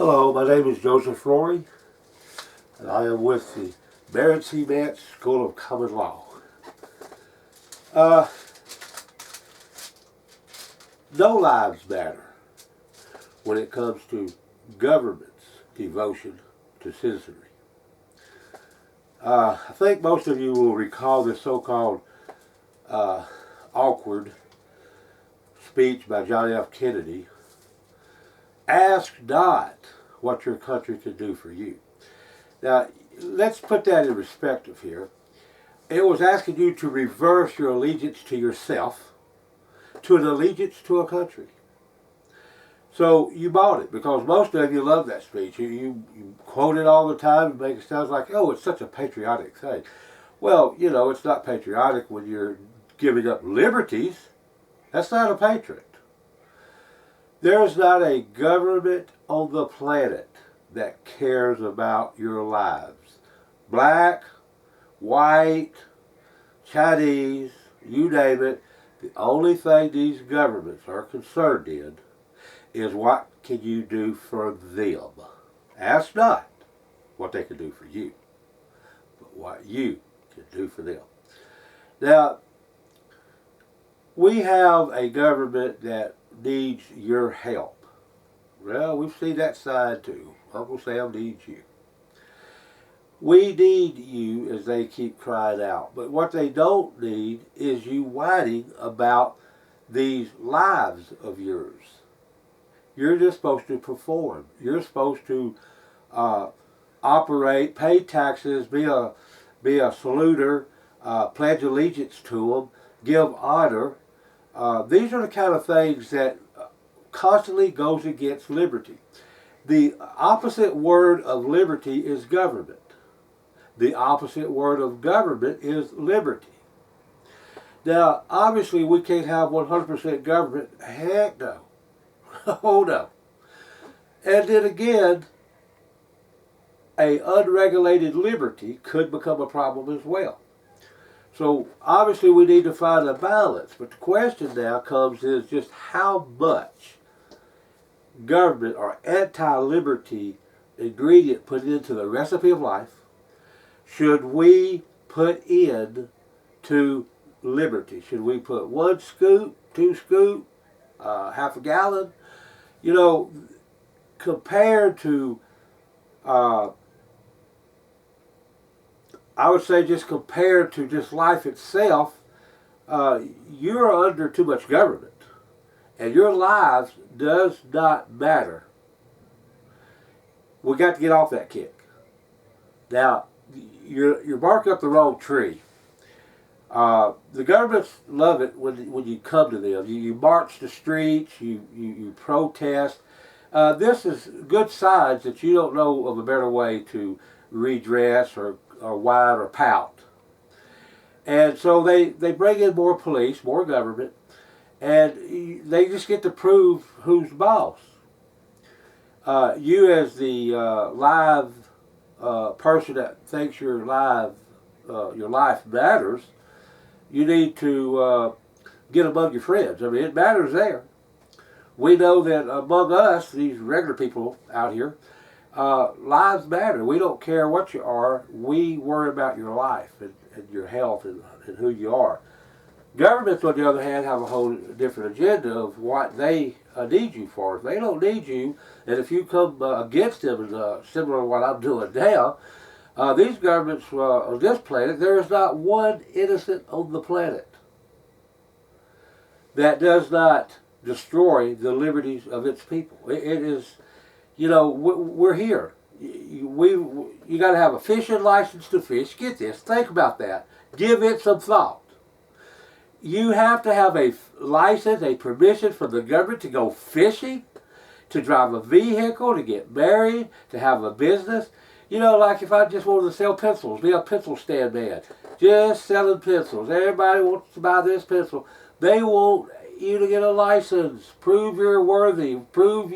Hello, my name is Joseph Rory, and I am with the Barrett C. Mance School of Common Law. No lives matter when it comes to government's devotion to citizenry. I think most of you will recall this so-called awkward speech by John F. Kennedy. Ask not what your country can do for you. Now, let's put that in perspective here. It was asking you to reverse your allegiance to yourself to an allegiance to a country. So you bought it because most of you love that speech. You quote it all the time and make it sound like, oh, it's such a patriotic thing. Well, you know, it's not patriotic when you're giving up liberties. That's not a patriot. There's not a government on the planet that cares about your lives. Black, white, Chinese, you name it. The only thing these governments are concerned in is what can you do for them. Ask not what they can do for you, but what you can do for them. Now, we have a government that needs your help. Well, we've seen that side too. Uncle Sam needs you. We need you as they keep crying out. But what they don't need is you whining about these lives of yours. You're just supposed to perform. You're supposed to operate, pay taxes, be a saluter, pledge allegiance to them, give honor. These are the kind of things that constantly goes against liberty. The opposite word of liberty is government. The opposite word of government is liberty. Now, obviously, we can't have 100% government. Heck no. Oh no. And then again, a unregulated liberty could become a problem as well. So obviously we need to find a balance. But the question now comes is just how much government or anti-liberty ingredient put into the recipe of life should we put in to liberty? Should we put 1 scoop, 2 scoop, half a gallon? You know, compared to, I would say just compared to just life itself, you're under too much government. And your lives does not matter. We got to get off that kick. Now, you're barking up the wrong tree. The governments love it when you come to them. You march the streets, you protest. This is good signs that you don't know of a better way to redress or whine or pout. And so they bring in more police, more government, and they just get to prove who's boss. You as the live person that thinks your life matters, you need to get among your friends. I mean, it matters there. We know that among us, these regular people out here, lives matter. We don't care what you are. We worry about your life and your health and who you are. Governments, on the other hand, have a whole different agenda of what they need you for. If they don't need you, and if you come against them, similar to what I'm doing now, these governments on this planet, there is not one innocent on the planet that does not destroy the liberties of its people. It is, you know, we're here. You got to have a fishing license to fish. Get this. Think about that. Give it some thought. You have to have a license, a permission from the government to go fishing, to drive a vehicle, to get married, to have a business. You know, like if I just wanted to sell pencils, be a pencil stand man, just selling pencils. Everybody wants to buy this pencil. They want you to get a license. Prove you're worthy. Prove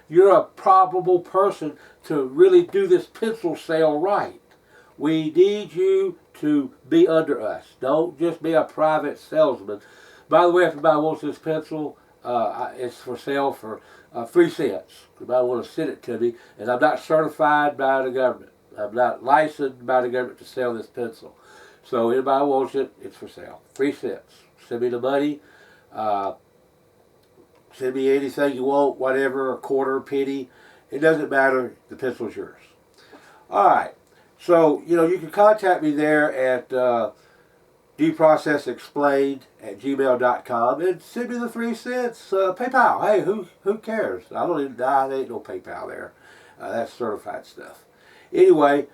you're a probable person to really do this pencil sale right. We need you to be under us. Don't just be a private salesman. By the way, if anybody wants this pencil, It's for sale for 3 cents. Anybody want to send it to me? And I'm not certified by the government. I'm not licensed by the government to sell this pencil. So anybody wants it, it's for sale. 3 cents. Send me the money. Uh, Send me anything you want, whatever, a quarter, a penny. It doesn't matter. The pencil's yours. All right. So, you can contact me there at dprocessexplained@gmail.com and send me the 3 cents. PayPal. Hey, who cares? I don't even die. There ain't no PayPal there. That's certified stuff. Anyway,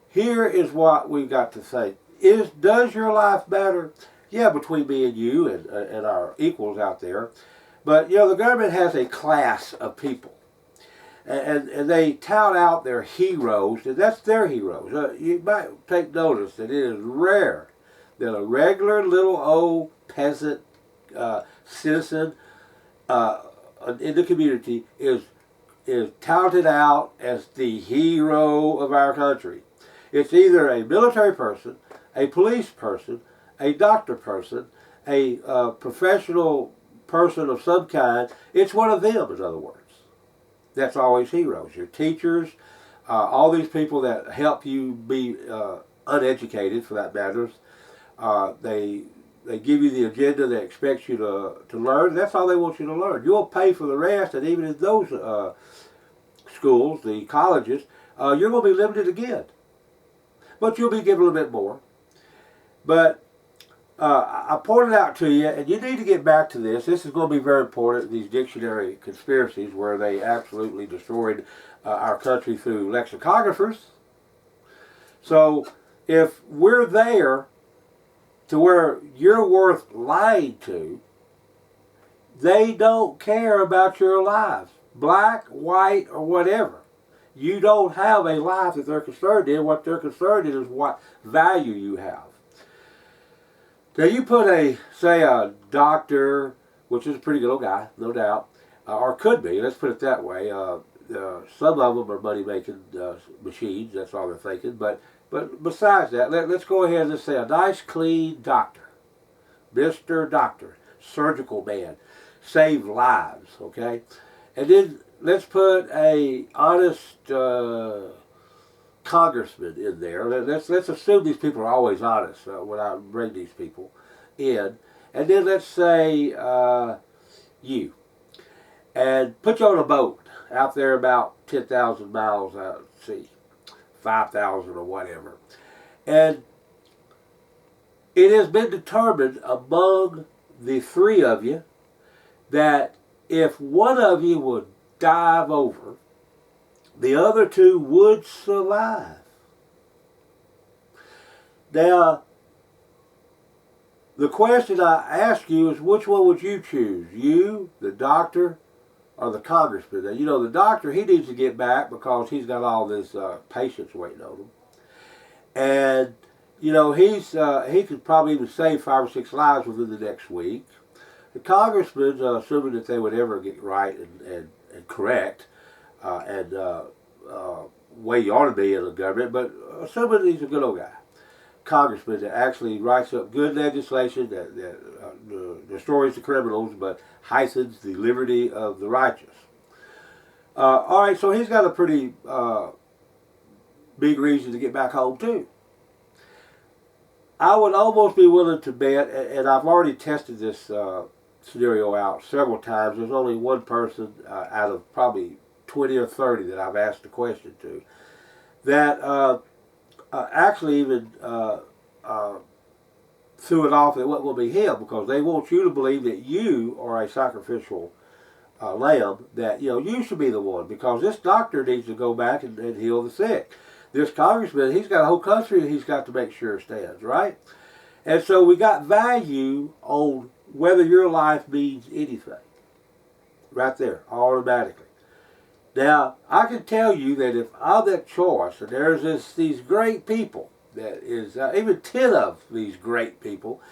here is what we've got to say. Does your life matter? Yeah, between me and you and our equals out there. But, the government has a class of people. And they tout out their heroes, and that's their heroes. You might take notice that it is rare that a regular little old peasant citizen in the community is touted out as the hero of our country. It's either a military person, a police person, a doctor person, a professional person of some kind. It's one of them, in other words. That's always heroes. Your teachers, all these people that help you be uneducated, for that matter. They give you the agenda they expect you to learn. That's all they want you to learn. You'll pay for the rest, and even in those schools, the colleges, you're going to be limited again. But you'll be given a little bit more. But I pointed out to you, and you need to get back to this. This is going to be very important, these dictionary conspiracies where they absolutely destroyed our country through lexicographers. So if we're there to where you're worth lying to, they don't care about your lives, black, white, or whatever. You don't have a life that they're concerned in. What they're concerned in is what value you have. Now you put say a doctor, which is a pretty good old guy, no doubt, or could be, let's put it that way. Some of them are money-making machines, that's all they're thinking, but besides that, let's go ahead and let's say a nice, clean doctor, Mr. Doctor, surgical man, save lives, okay? And then let's put a honest congressman in there. Let's assume these people are always honest when I bring these people in. And then let's say you. And put you on a boat out there about 10,000 miles out at sea. 5,000 or whatever. And it has been determined among the 3 of you that if one of you would dive over, the other 2 would survive. Now, the question I ask you is, which one would you choose? You, the doctor, or the congressman? Now, the doctor, he needs to get back because he's got all this patients waiting on him. And, he could probably even save 5 or 6 lives within the next week. The congressman, assuming that they would ever get right and correct, way you ought to be in the government, but assuming he's a good old guy, congressman that actually writes up good legislation that destroys the criminals but heightens the liberty of the righteous. All right, so he's got a pretty big reason to get back home too. I would almost be willing to bet, and I've already tested this scenario out several times. There's only one person out of probably 20 or 30 that I've asked a question to that actually even threw it off that what will be him, because they want you to believe that you are a sacrificial lamb, that you should be the one, because this doctor needs to go back and heal the sick. This congressman, he's got a whole country he's got to make sure stands, right? And so we got value on whether your life means anything. Right there, automatically. Now, I can tell you that if I'm that choice, and there's these great people, that is even 10 of these great people,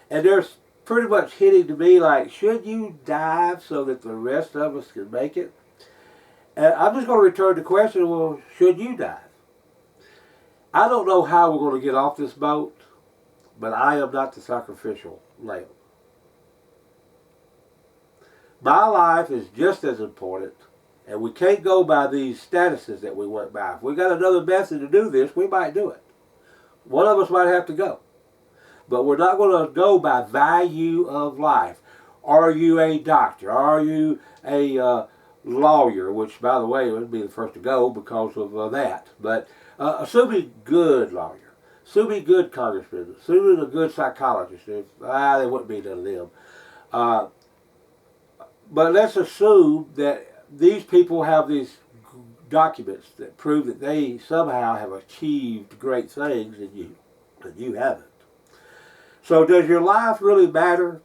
and they're pretty much hitting to me like, should you dive so that the rest of us can make it? And I'm just going to return the question, well, should you dive? I don't know how we're going to get off this boat, but I am not the sacrificial lamb. My life is just as important, and we can't go by these statuses that we went by. If we got another method to do this, we might do it. One of us might have to go. But we're not going to go by value of life. Are you a doctor? Are you a lawyer? Which, by the way, would be the first to go because of that. But assuming good lawyer, assuming good congressman, assuming a good psychologist, there wouldn't be none of them. But let's assume that these people have these documents that prove that they somehow have achieved great things and you haven't. So does your life really matter?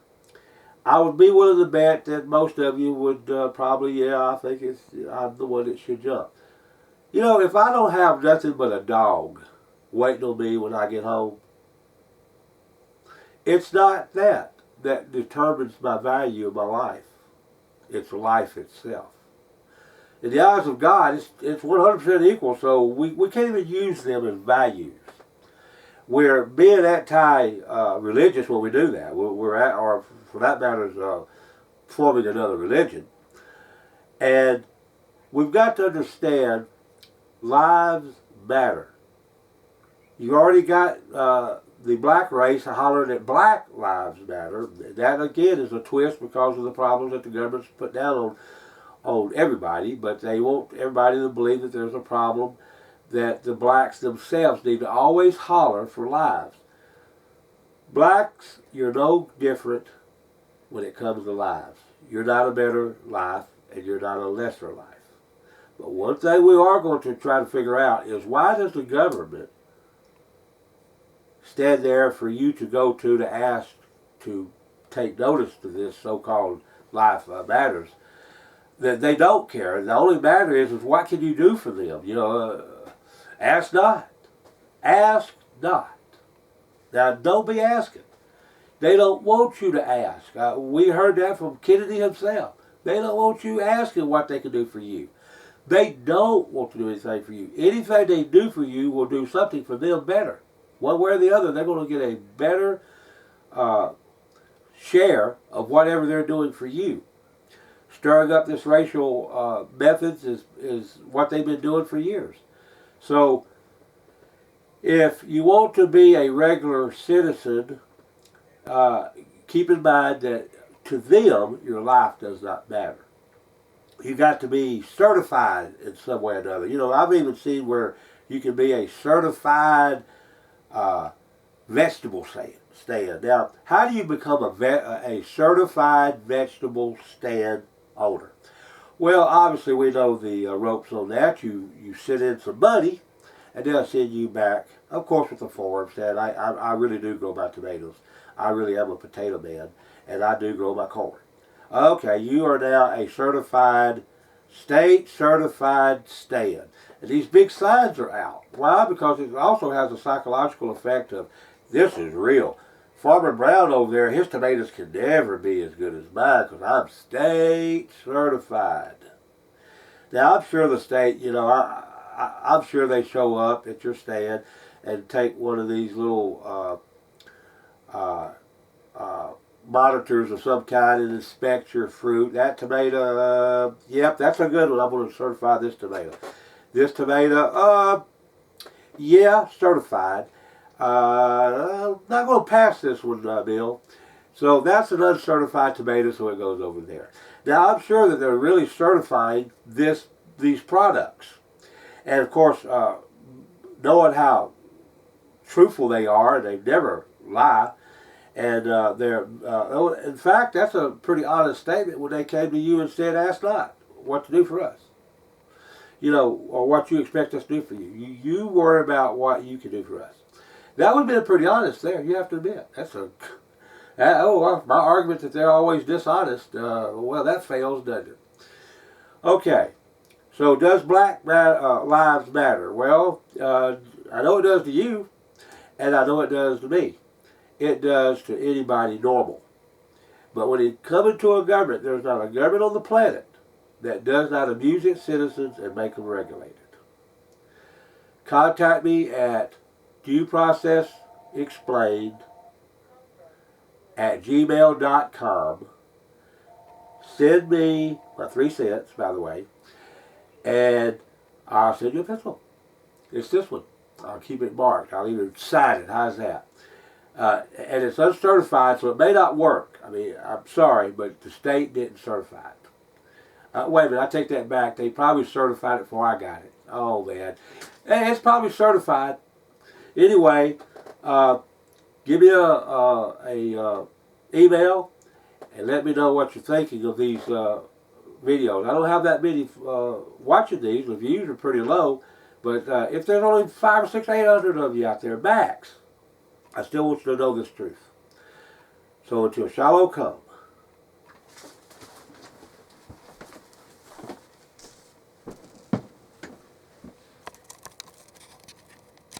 I would be willing to bet that most of you would probably, yeah, I think I'm the one that should jump. You know, if I don't have nothing but a dog waiting on me when I get home, it's not that determines my value of my life. It's life itself. In the eyes of God, it's 100% equal, so we can't even use them as values. We're being anti-religious when we do that. Or for that matter, forming another religion. And we've got to understand lives matter. You already got the black race hollering that black lives matter. That, again, is a twist because of the problems that the government's put down on everybody, but they want everybody to believe that there's a problem that the blacks themselves need to always holler for lives. Blacks, you're no different when it comes to lives. You're not a better life, and you're not a lesser life. But one thing we are going to try to figure out is, why does the government stand there for you to go to ask to take notice to this so-called life matters? That they don't care. The only matter is what can you do for them? You know, ask not. Ask not. Now, don't be asking. They don't want you to ask. We heard that from Kennedy himself. They don't want you asking what they can do for you. They don't want to do anything for you. Anything they do for you will do something for them better. One way or the other, they're going to get a better share of whatever they're doing for you. Stirring up this racial methods is what they've been doing for years. So, if you want to be a regular citizen, keep in mind that to them, your life does not matter. You got to be certified in some way or another. You know, I've even seen where you can be a certified vegetable stand. Now, how do you become a certified vegetable stand owner? Well, obviously we know the ropes on that. You send in some money, and they'll send you back, of course, with the forms that I really do grow my tomatoes. I really am a potato man, and I do grow my corn. Okay, you are now a certified, state certified stand. And these big signs are out. Why? Because it also has a psychological effect of, this is real. Farmer Brown over there, his tomatoes can never be as good as mine because I'm state certified. Now, I'm sure the state, you know, I'm sure they show up at your stand and take one of these little monitors of some kind and inspect your fruit. That tomato, yep, that's a good one. I'm going to certify this tomato. This tomato, yeah, certified. I'm not going to pass this one, Bill. So that's an uncertified tomato, so it goes over there. Now, I'm sure that they're really certifying these products. And, of course, knowing how truthful they are, they never lie. And in fact, that's a pretty honest statement when they came to you and said, ask not what to do for us. You know, or what you expect us to do for you. You worry about what you can do for us. That would have been pretty honest there, you have to admit. My argument that they're always dishonest, well, that fails, doesn't it? Okay, so does black lives matter? Well, I know it does to you, and I know it does to me. It does to anybody normal. But when it comes to a government, there's not a government on the planet that does not abuse its citizens and make them regulated. Contact me at dueprocessexplained@gmail.com. send me, for 3 cents, by the way, and I'll send you a pencil. It's this one. I'll keep it marked. I'll even sign it. How's that? And it's uncertified, so it may not work. I mean, I'm sorry, but the state didn't certify it. Wait a minute, I take that back. They probably certified it before I got it. Oh, man. Hey, it's probably certified. Anyway, give me a email and let me know what you're thinking of these videos. I don't have that many watching these. The views are pretty low. But if there's only 500 or 600, 800 of you out there, max, I still want you to know this truth. So until Shiloh comes,